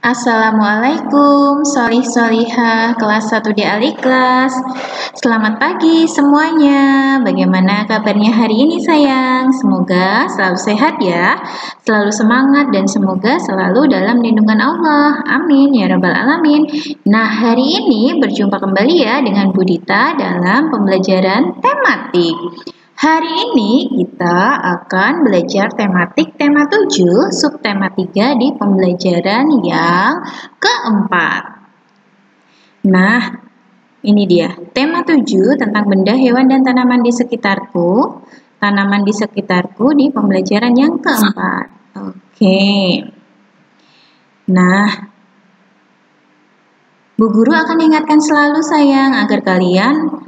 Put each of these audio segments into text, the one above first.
Assalamualaikum, solih-solihah, kelas 1D Al-Ikhlas. Selamat pagi semuanya. Bagaimana kabarnya hari ini sayang? Semoga selalu sehat ya, selalu semangat dan semoga selalu dalam lindungan Allah. Amin ya rabbal alamin. Nah, hari ini berjumpa kembali ya dengan Budita dalam pembelajaran tematik. Hari ini kita akan belajar tematik tema 7, subtema 3 di pembelajaran yang keempat. Nah, ini dia. Tema 7 tentang benda, hewan, dan tanaman di sekitarku. Tanaman di sekitarku di pembelajaran yang keempat. Oke. Nah, Bu Guru akan ingatkan selalu sayang agar kalian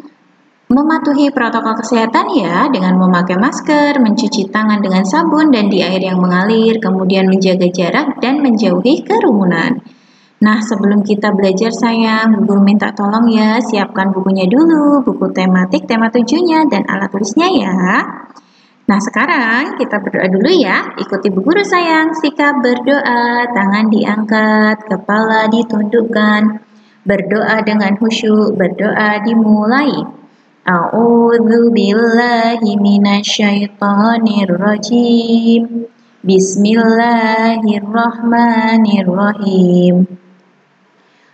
mematuhi protokol kesehatan ya, dengan memakai masker, mencuci tangan dengan sabun dan di air yang mengalir, kemudian menjaga jarak dan menjauhi kerumunan. Nah, sebelum kita belajar sayang, Bu Guru minta tolong ya, siapkan bukunya dulu, buku tematik, tema 7-nya, dan alat tulisnya ya. Nah, sekarang kita berdoa dulu ya, ikuti Bu Guru sayang, sikap berdoa, tangan diangkat, kepala ditundukkan, berdoa dengan khusyuk, berdoa dimulai. A'udzu billahi minasyaitonir rajim. Bismillahirrahmanirrahim.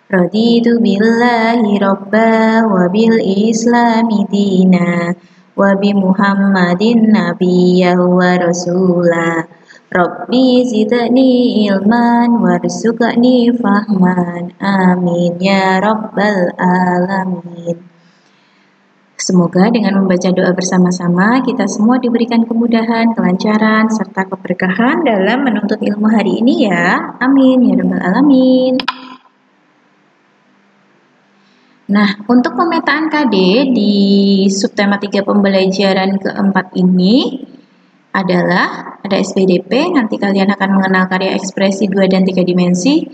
Raditu billahi rabba wa bil islami dina wa bi Muhammadin nabiyya wa rasula. Rabbi zidni ilman warzuqni fahman. Amin ya rabbal alamin. Semoga dengan membaca doa bersama-sama kita semua diberikan kemudahan, kelancaran, serta keberkahan dalam menuntut ilmu hari ini ya. Amin ya rabbal alamin. Nah, untuk pemetaan KD di subtema 3 pembelajaran keempat ini adalah ada SPDP, nanti kalian akan mengenal karya ekspresi 2 dan 3 dimensi.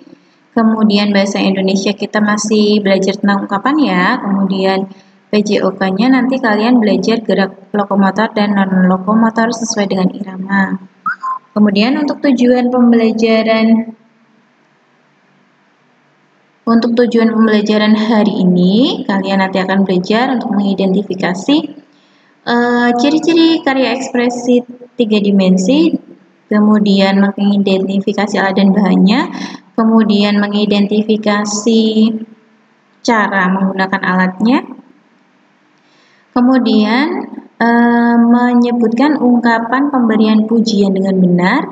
Kemudian bahasa Indonesia kita masih belajar tentang ungkapan ya. Kemudian PJOK-nya nanti kalian belajar gerak lokomotor dan non-lokomotor sesuai dengan irama. Kemudian untuk tujuan pembelajaran hari ini, kalian nanti akan belajar untuk mengidentifikasi ciri-ciri karya ekspresi 3 dimensi, kemudian mengidentifikasi alat dan bahannya, kemudian mengidentifikasi cara menggunakan alatnya, kemudian menyebutkan ungkapan pemberian pujian dengan benar,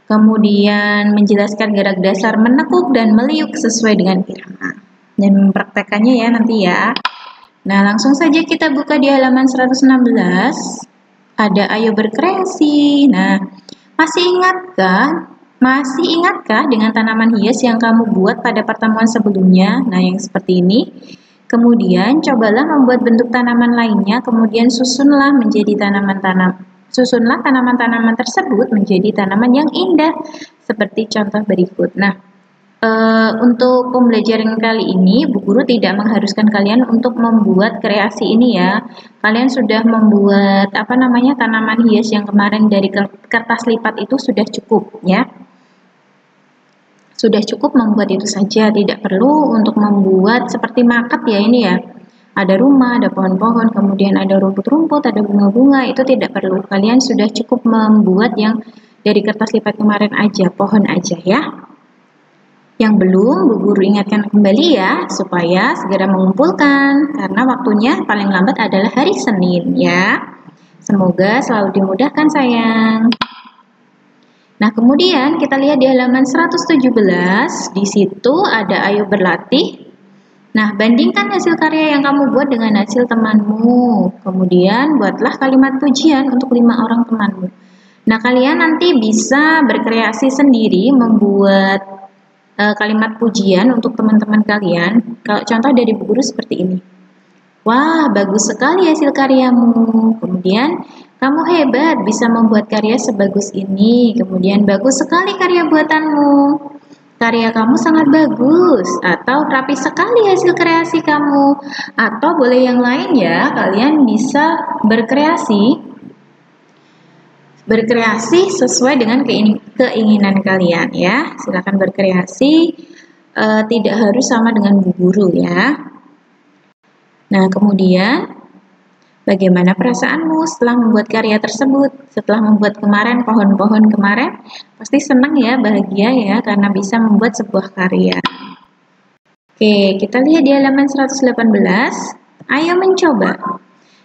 kemudian menjelaskan gerak dasar menekuk dan meliuk sesuai dengan irama, dan mempraktekannya ya nanti ya. Nah, langsung saja kita buka di halaman 116. Ada ayo berkreasi. Nah, masih ingatkah dengan tanaman hias yang kamu buat pada pertemuan sebelumnya? Nah, yang seperti ini. Kemudian cobalah membuat bentuk tanaman lainnya, kemudian susunlah tanaman-tanaman tersebut menjadi tanaman yang indah seperti contoh berikut. Nah, untuk pembelajaran kali ini Bu Guru tidak mengharuskan kalian untuk membuat kreasi ini ya. Kalian sudah membuat tanaman hias yang kemarin dari kertas lipat itu sudah cukup ya. Sudah cukup membuat itu saja, tidak perlu untuk membuat seperti maket ya ini ya. Ada rumah, ada pohon-pohon, kemudian ada rumput-rumput, ada bunga-bunga, itu tidak perlu. Kalian sudah cukup membuat yang dari kertas lipat kemarin aja, pohon aja ya. Yang belum, Bu Guru ingatkan kembali ya, supaya segera mengumpulkan, karena waktunya paling lambat adalah hari Senin ya. Semoga selalu dimudahkan sayang. Nah, kemudian kita lihat di halaman 117, di situ ada ayo berlatih. Nah, bandingkan hasil karya yang kamu buat dengan hasil temanmu. Kemudian buatlah kalimat pujian untuk 5 orang temanmu. Nah, kalian nanti bisa berkreasi sendiri membuat kalimat pujian untuk teman-teman kalian. Kalau contoh dari Bu Guru seperti ini. Wah, bagus sekali hasil karyamu. Kemudian, kamu hebat bisa membuat karya sebagus ini. Kemudian, bagus sekali karya buatanmu. Karya kamu sangat bagus. Atau rapi sekali hasil kreasi kamu. Atau boleh yang lain ya, kalian bisa berkreasi Berkreasi sesuai dengan keinginan kalian ya. Silakan berkreasi, tidak harus sama dengan Bu Guru ya. Nah, kemudian bagaimana perasaanmu setelah membuat karya tersebut? Setelah membuat kemarin pohon-pohon kemarin, pasti senang ya, bahagia ya karena bisa membuat sebuah karya. Oke, kita lihat di halaman 118. Ayo mencoba.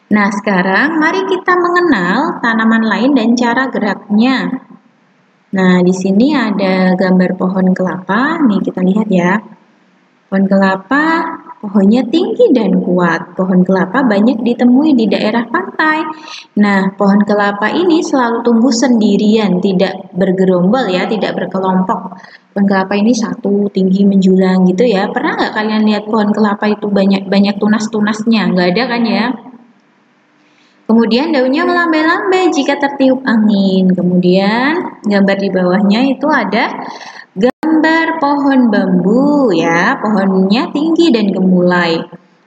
Nah, sekarang mari kita mengenal tanaman lain dan cara geraknya. Nah, di sini ada gambar pohon kelapa. Nih, kita lihat ya. Pohon kelapa, pohonnya tinggi dan kuat. Pohon kelapa banyak ditemui di daerah pantai. Nah, pohon kelapa ini selalu tumbuh sendirian, tidak bergerombol ya, tidak berkelompok. Pohon kelapa ini satu, tinggi menjulang gitu ya. Pernah nggak kalian lihat pohon kelapa itu banyak tunas-tunasnya? Nggak ada kan ya? Kemudian daunnya melambai-lambai jika tertiup angin. Kemudian gambar di bawahnya itu ada gambar pohon bambu ya. Pohonnya tinggi dan gemulai.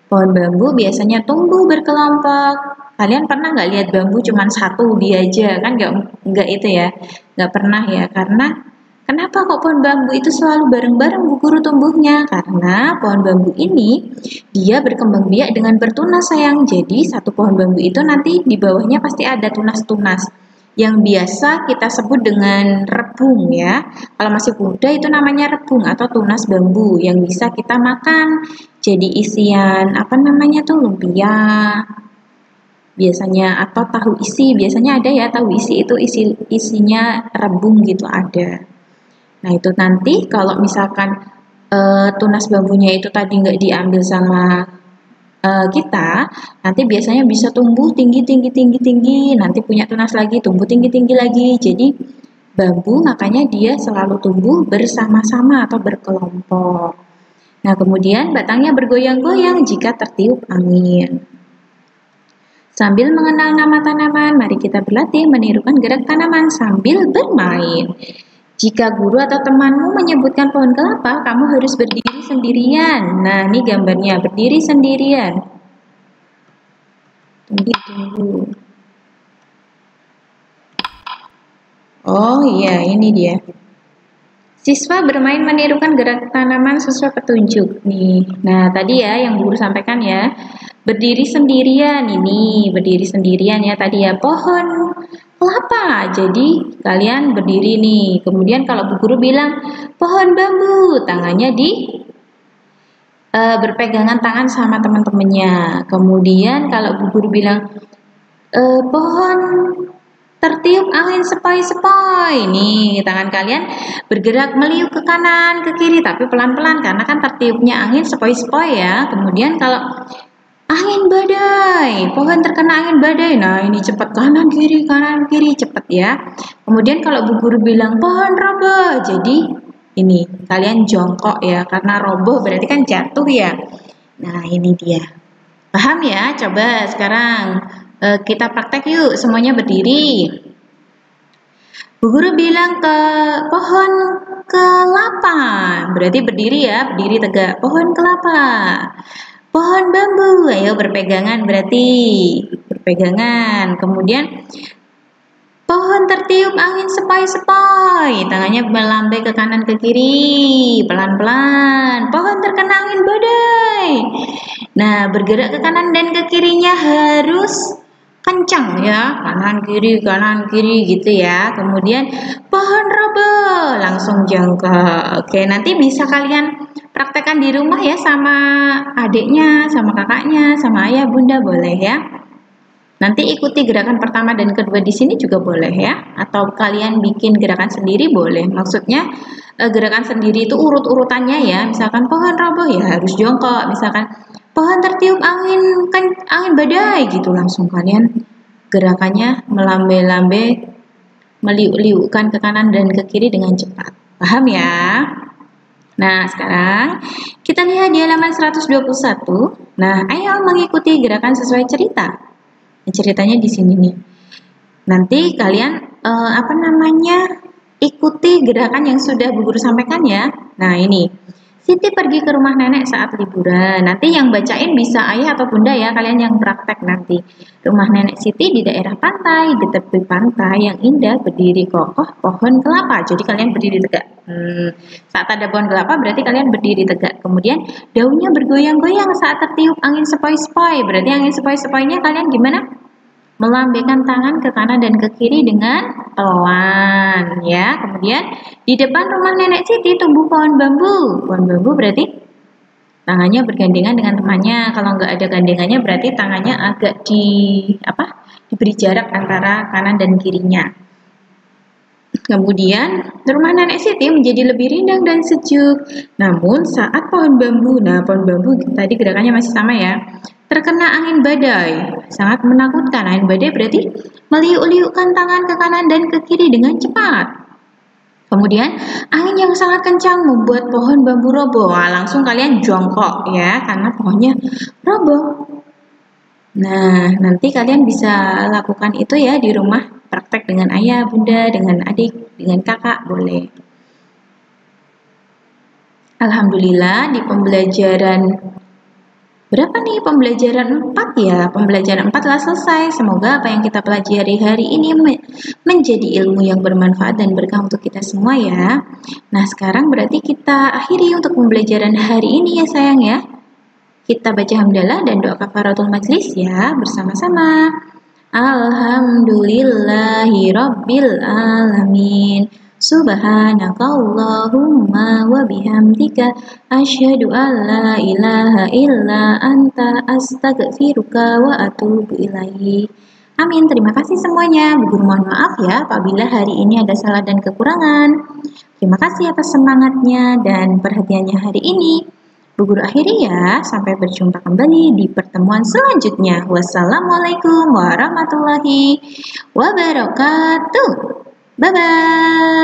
Pohon bambu biasanya tumbuh berkelompok. Kalian pernah nggak lihat bambu cuma satu dia aja? Kan nggak itu ya. Nggak pernah ya, karena kenapa kok pohon bambu itu selalu bareng-bareng Bu Guru tumbuhnya? Karena pohon bambu ini dia berkembang biak dengan bertunas sayang. Jadi satu pohon bambu itu nanti di bawahnya pasti ada tunas-tunas yang biasa kita sebut dengan rebung ya. Kalau masih muda itu namanya rebung atau tunas bambu yang bisa kita makan. Jadi isian apa namanya tuh lumpia biasanya atau tahu isi. Biasanya ada ya tahu isi itu isinya rebung gitu ada. Nah, itu nanti kalau misalkan tunas bambunya itu tadi nggak diambil sama kita, nanti biasanya bisa tumbuh tinggi, nanti punya tunas lagi, tumbuh tinggi lagi. Jadi, bambu makanya dia selalu tumbuh bersama-sama atau berkelompok. Nah, kemudian batangnya bergoyang-goyang jika tertiup angin. Sambil mengenal nama tanaman, mari kita berlatih menirukan gerak tanaman sambil bermain. Jika guru atau temanmu menyebutkan pohon kelapa, kamu harus berdiri sendirian. Nah, ini gambarnya, berdiri sendirian. Tunggu. Oh iya, ini dia. Siswa bermain menirukan gerak tanaman sesuai petunjuk. Nih, nah tadi ya yang guru sampaikan ya. Berdiri sendirian, ini berdiri sendirian ya tadi ya. Pohon kelapa, jadi kalian berdiri nih. Kemudian kalau Bu Guru bilang pohon bambu, tangannya berpegangan tangan sama teman-temannya. Kemudian kalau Bu Guru bilang pohon tertiup angin sepoi-sepoi, nih tangan kalian bergerak meliuk ke kanan ke kiri tapi pelan-pelan karena kan tertiupnya angin sepoi-sepoi ya. Kemudian kalau angin badai, pohon terkena angin badai. Nah, ini cepat kanan kiri cepat ya. Kemudian kalau Bu Guru bilang pohon roboh, jadi ini kalian jongkok ya karena roboh berarti kan jatuh ya. Nah, ini dia. Paham ya? Coba sekarang kita praktek yuk, semuanya berdiri. Bu Guru bilang ke pohon kelapa, berarti berdiri ya, berdiri tegak. Pohon kelapa. Pohon bambu, ayo berpegangan berarti berpegangan. Kemudian pohon tertiup angin sepoi-sepoi, tangannya melambai ke kanan ke kiri, pelan-pelan. Pohon terkena angin badai. Nah, bergerak ke kanan dan ke kirinya harus kencang ya, kanan kiri gitu ya. Kemudian pohon roboh, langsung jongkok. Oke, nanti bisa kalian praktekkan di rumah ya sama adiknya, sama kakaknya, sama ayah bunda boleh ya. Nanti ikuti gerakan pertama dan kedua di sini juga boleh ya. Atau kalian bikin gerakan sendiri boleh. Maksudnya gerakan sendiri itu urut-urutannya ya. Misalkan pohon roboh ya harus jongkok. Misalkan pohon tertiup angin badai gitu langsung kalian gerakannya melambai-lambai, meliuk-liukkan ke kanan dan ke kiri dengan cepat. Paham ya? Nah, sekarang kita lihat di halaman 121. Nah, ayo mengikuti gerakan sesuai cerita. Nah, ceritanya di sini nih. Nanti kalian ikuti gerakan yang sudah Bu Guru sampaikan ya. Nah, ini. Siti pergi ke rumah nenek saat liburan. Nanti yang bacain bisa ayah atau bunda ya, kalian yang praktek nanti. Rumah nenek Siti di daerah pantai, di tepi pantai yang indah berdiri kokoh pohon kelapa. Jadi kalian berdiri tegak. Saat ada pohon kelapa berarti kalian berdiri tegak. Kemudian daunnya bergoyang-goyang saat tertiup angin sepoi-sepoi. Berarti angin sepoi-sepoinya kalian gimana? Melambaikan tangan ke kanan dan ke kiri dengan pelan ya. Kemudian di depan rumah nenek Siti tumbuh pohon bambu. Pohon bambu berarti tangannya bergandengan dengan temannya. Kalau nggak ada gandengannya berarti tangannya agak diberi jarak antara kanan dan kirinya. Kemudian rumah nenek Siti menjadi lebih rindang dan sejuk. Namun saat pohon bambu tadi gerakannya masih sama ya, terkena angin badai, sangat menakutkan. Angin badai berarti meliuk-liukkan tangan ke kanan dan ke kiri dengan cepat. Kemudian angin yang sangat kencang membuat pohon bambu roboh. Langsung kalian jongkok ya, karena pohonnya roboh. Nah, nanti kalian bisa lakukan itu ya di rumah, praktek dengan ayah, bunda, dengan adik, dengan kakak, boleh. Alhamdulillah di pembelajaran berapa nih? Pembelajaran 4 ya. Pembelajaran 4 telah selesai. Semoga apa yang kita pelajari hari ini menjadi ilmu yang bermanfaat dan berkah untuk kita semua ya. Nah, sekarang berarti kita akhiri untuk pembelajaran hari ini ya sayang ya. Kita baca hamdalah dan doa kafaratul majlis ya bersama-sama. Alhamdulillahi rabbil alamin. Subhanakallahumma wa bihamdika asyhadu an la ilaha illa anta astaghfiruka wa atubu ilaih. Amin. Terima kasih semuanya. Bu Guru mohon maaf ya apabila hari ini ada salah dan kekurangan. Terima kasih atas semangatnya dan perhatiannya hari ini. Bu Guru akhiri ya. Sampai berjumpa kembali di pertemuan selanjutnya. Wassalamualaikum warahmatullahi wabarakatuh. Bye-bye.